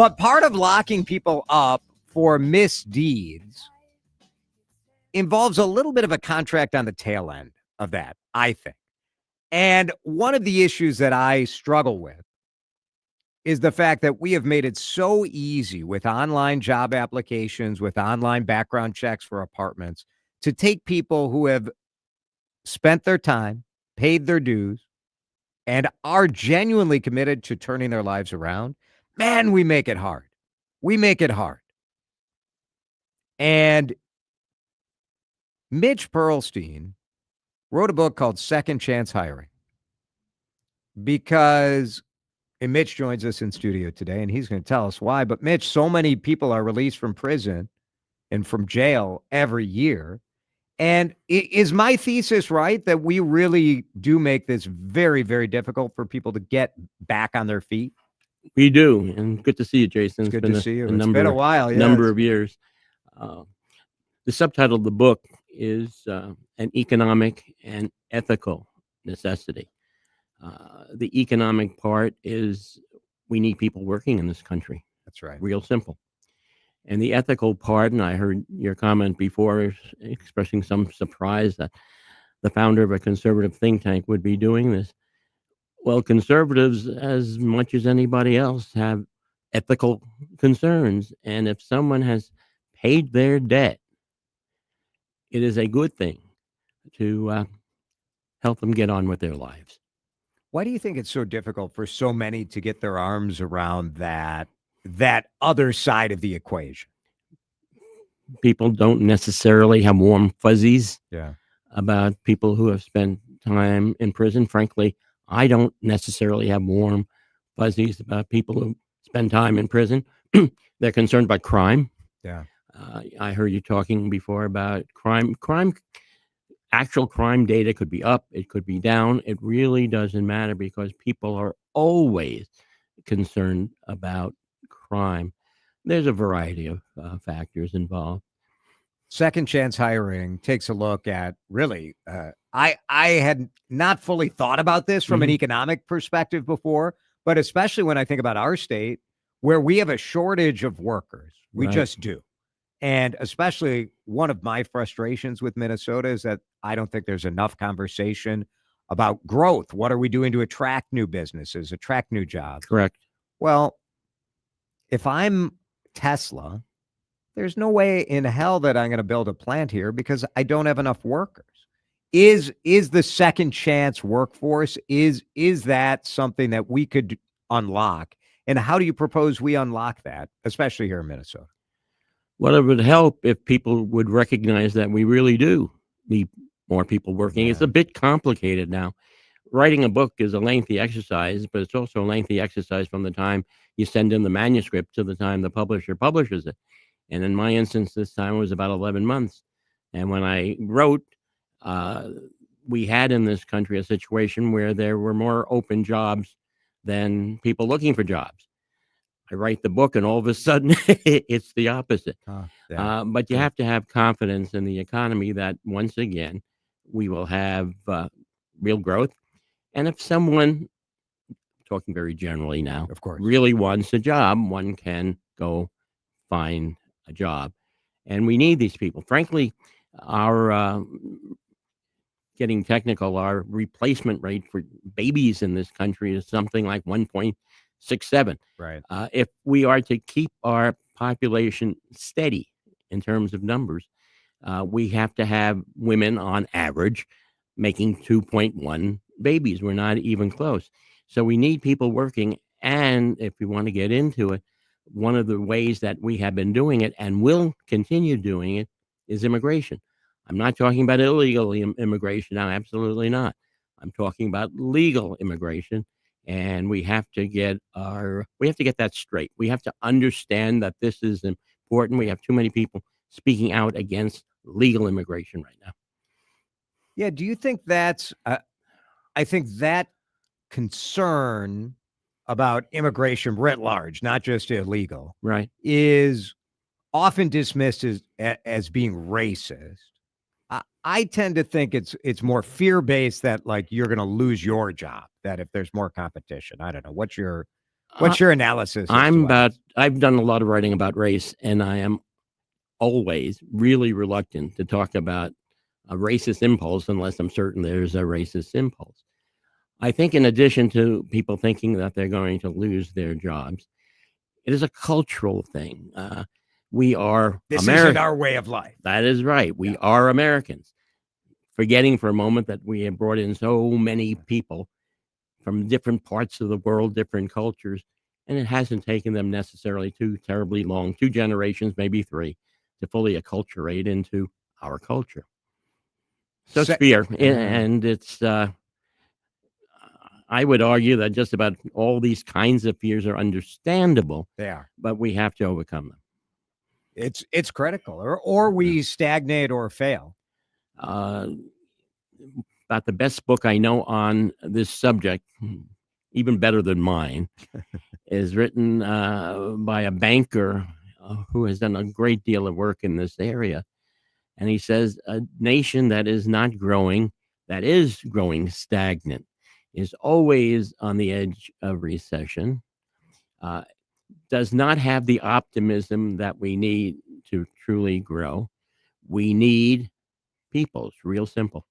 But part of locking people up for misdeeds involves a little bit of a contract on the tail end of that, I think. And one of the issues that I struggle with is the fact that we have made it so easy with online job applications, with online background checks for apartments, to take people who have spent their time, paid their dues, and are genuinely committed to turning their lives around. Man, we make it hard. We make it hard. And Mitch Pearlstein wrote a book called Second Chance Hiring because, and Mitch joins us in studio today, and he's going to tell us why. But Mitch, so many people are released from prison and from jail every year. And is my thesis right that we really do make this very, very difficult for people to get back on their feet? We do, and good to see you, Jason. It's good to see you. It's number, been a while, number of years. The subtitle of the book is an economic and ethical necessity. The economic part is we need people working in this country. That's right. Real simple. And the ethical part, and I heard your comment before expressing some surprise that the founder of a conservative think tank would be doing this. Well, conservatives, as much as anybody else, have ethical concerns. And if someone has paid their debt, it is a good thing to help them get on with their lives. Why do you think it's so difficult for so many to get their arms around that other side of the equation? People don't necessarily have warm fuzzies Yeah. about people who have spent time in prison. Frankly, I don't necessarily have warm fuzzies about people who spend time in prison. They're concerned about crime. Yeah. I heard you talking before about crime. Actual crime data could be up, it could be down. It really doesn't matter because people are always concerned about crime. There's a variety of factors involved. Second Chance Hiring takes a look at really, I had not fully thought about this from an economic perspective before, but especially when I think about our state where we have a shortage of workers. We just do. And especially one of my frustrations with Minnesota is that I don't think there's enough conversation about growth. What are we doing to attract new businesses, attract new jobs? Correct. Well, if I'm Tesla, there's no way in hell that I'm going to build a plant here because I don't have enough workers. Is the second chance workforce, is that something that we could unlock? And how do you propose we unlock that, especially here in Minnesota? Well, it would help if people would recognize that we really do need more people working. It's a bit complicated now. Writing a book is a lengthy exercise, but it's also a lengthy exercise from the time you send in the manuscript to the time the publisher publishes it. And in my instance, this time it was about 11 months. And when I wrote, we had in this country a situation where there were more open jobs than people looking for jobs. I write the book and all of a sudden it's the opposite. But you have to have confidence in the economy that once again, we will have real growth. And if someone, talking very generally now, of course, really wants a job, one can go find a job. And we need these people. Frankly, our getting technical, our replacement rate for babies in this country is something like 1.67. Right. If we are to keep our population steady in terms of numbers, we have to have women on average making 2.1 babies. We're not even close. So we need people working. And if we want to get into it, one of the ways that we have been doing it and will continue doing it is immigration. I'm not talking about illegal immigration now, absolutely not. I'm talking about legal immigration. And we have to get that straight. We have to understand that this is important. We have too many people speaking out against legal immigration right now. Yeah. Do you think that's, I think that concern about immigration writ large, not just illegal, right, is often dismissed as being racist. I tend to think it's more fear-based that like you're going to lose your job, that if there's more competition. I don't know. What's your Uh, What's your analysis as to why it is? I've done a lot of writing about race, and I am always really reluctant to talk about a racist impulse unless I'm certain there's a racist impulse. I think, in addition to people thinking that they're going to lose their jobs, it is a cultural thing. We are This isn't American. our way of life. That is right. We are Americans. Forgetting for a moment that we have brought in so many people from different parts of the world, different cultures, and it hasn't taken them necessarily too terribly long, 2 generations, maybe 3, to fully acculturate into our culture. So it's fear, and it's. I would argue that just about all these kinds of fears are understandable. They are. But we have to overcome them. It's critical, or we stagnate or fail. About the best book I know on this subject, even better than mine, is written by a banker who has done a great deal of work in this area. And he says a nation that is not growing, that is growing stagnant, is always on the edge of recession, does not have the optimism that we need to truly grow. We need people. It's real simple.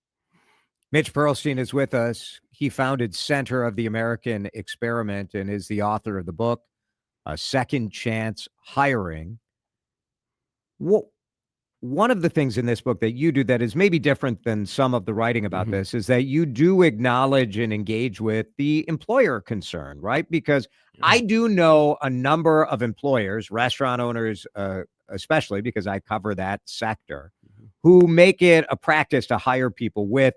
Mitch Pearlstein is with us. He founded Center of the American Experiment and is the author of the book, Second Chance Hiring. One of the things in this book that you do that is maybe different than some of the writing about this is that you do acknowledge and engage with the employer concern, right? Because I do know a number of employers, restaurant owners, especially because I cover that sector, who make it a practice to hire people with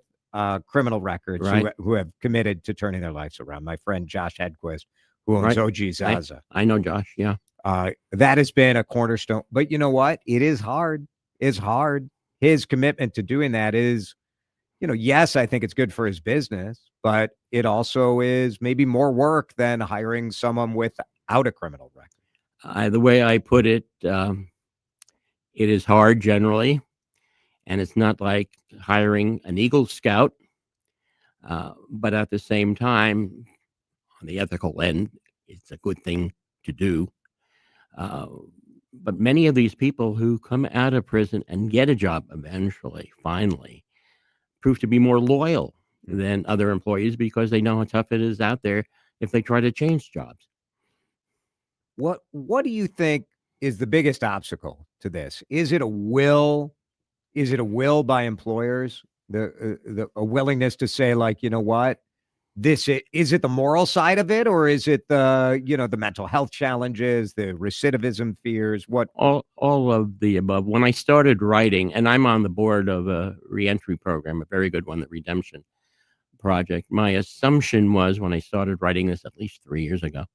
criminal records who have committed to turning their lives around. My friend Josh Hedquist, who owns OG Zaza. I know Josh, yeah. That has been a cornerstone. But you know what? It is hard. It's hard. His commitment to doing that is, yes, I think it's good for his business, but it also is maybe more work than hiring someone without a criminal record. The way I put it, it is hard generally, and it's not like hiring an Eagle Scout. But at the same time, on the ethical end, it's a good thing to do. But many of these people who come out of prison and get a job eventually, finally, prove to be more loyal than other employees because they know how tough it is out there if they try to change jobs. What do you think is the biggest obstacle to this? Is it a will? Is it a will by employers? A willingness to say, like, you know what? Is it the moral side of it, or is it the mental health challenges, the recidivism fears? What? All of the above. When I started writing, and I'm on the board of a reentry program, a very good one, the Redemption Project. My assumption was when I started writing this at least 3 years ago,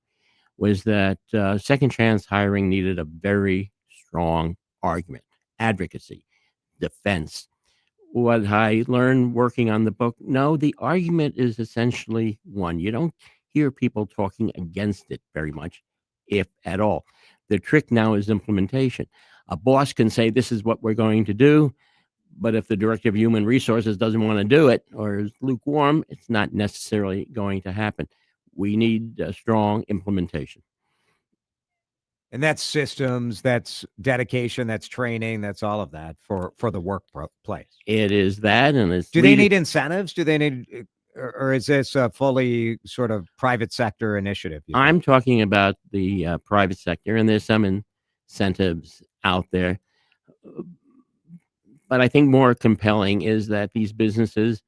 was that second chance hiring needed a very strong argument, advocacy, defense. What I learned working on the book, no, the argument is essentially one. You don't hear people talking against it very much, if at all. The trick now is implementation. A boss can say, this is what we're going to do, but if the director of human resources doesn't want to do it or is lukewarm, it's not necessarily going to happen. We need a strong implementation. And that's systems, that's dedication, that's training, that's all of that for the workplace. It is that, and it's. Do they need incentives? Do they need, or is this a fully sort of private sector initiative? I'm talking about the private sector, and there's some incentives out there. But I think more compelling is that these businesses,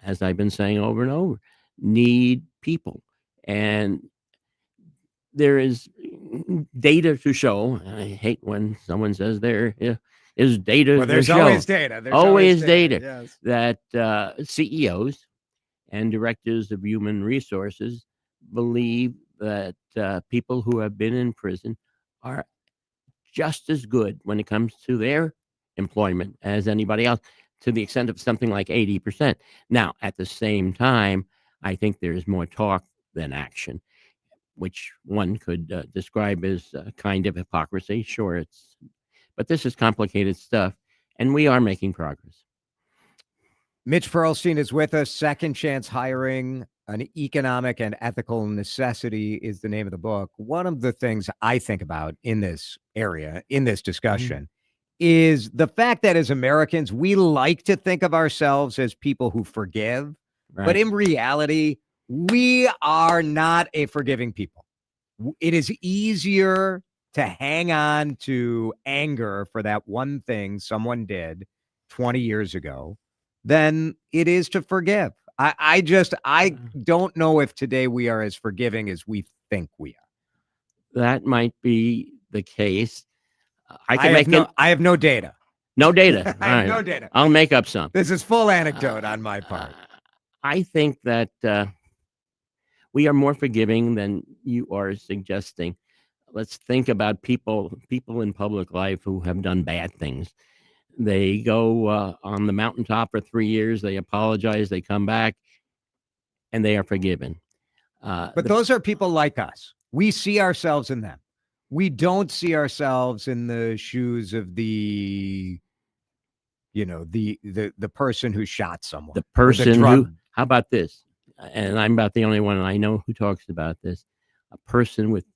as I've been saying over and over, need people. And there is data to show. I hate when someone says there is data. Well, there's always data. There's always data yes. That CEOs and directors of human resources believe that people who have been in prison are just as good when it comes to their employment as anybody else, to the extent of something like 80%. Now, at the same time, I think there is more talk than action, which one could describe as a kind of hypocrisy. Sure, but this is complicated stuff, and we are making progress. Mitch Pearlstein is with us. Second Chance Hiring. An Economic and Ethical Necessity is the name of the book. One of the things I think about in this area, in this discussion, is the fact that as Americans, we like to think of ourselves as people who forgive, but Right. in reality, we are not a forgiving people. It is easier to hang on to anger for that one thing someone did 20 years ago than it is to forgive. I don't know if today we are as forgiving as we think we are. That might be the case. I I can have make no it. I have no data. No data. I All have no right. data. I'll make up some. This is full anecdote on my part. I think that we are more forgiving than you are suggesting. Let's think about people in public life who have done bad things. They go on the mountaintop for 3 years, they apologize, they come back, and they are forgiven. But those are people like us. We see ourselves in them. We don't see ourselves in the shoes of the person who shot someone. The or person drug. who, how about this? And I'm about the only one I know who talks about this. A person with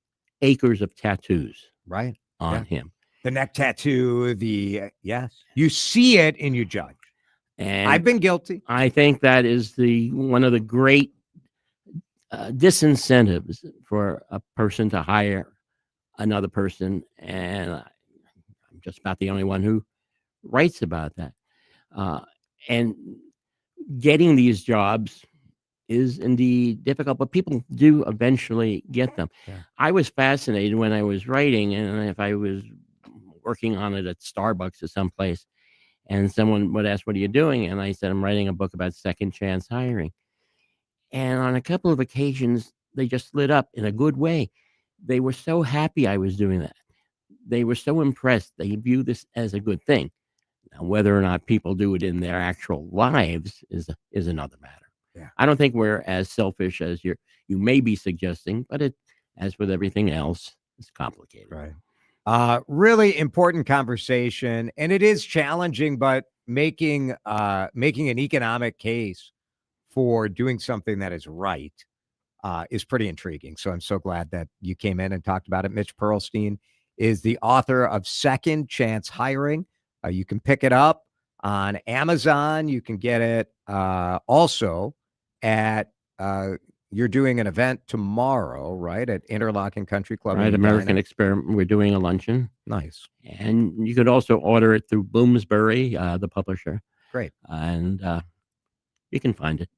acres of tattoos Right. on him. The neck tattoo, yes. You see it and you judge. And I've been guilty. I think that is one of the great disincentives for a person to hire another person. And I'm just about the only one who writes about that. And getting these jobs is indeed difficult, but people do eventually get them. Yeah. I was fascinated when I was writing, and if I was working on it at Starbucks or someplace, and someone would ask, "What are you doing?" And I said, "I'm writing a book about second chance hiring." And on a couple of occasions, they just lit up in a good way. They were so happy I was doing that. They were so impressed. They view this as a good thing. Now, whether or not people do it in their actual lives is another matter. Yeah. I don't think we're as selfish as you may be suggesting, but as with everything else, it's complicated. Right. Really important conversation, and it is challenging, but making an economic case for doing something that is right is pretty intriguing. So I'm so glad that you came in and talked about it. Mitch Pearlstein is the author of Second Chance Hiring. You can pick it up on Amazon. You can get it also at you're doing an event tomorrow, right, at Interlochen Country Club. Right, American Experiment. We're doing a luncheon. Nice. And you could also order it through Bloomsbury, the publisher. Great. And you can find it.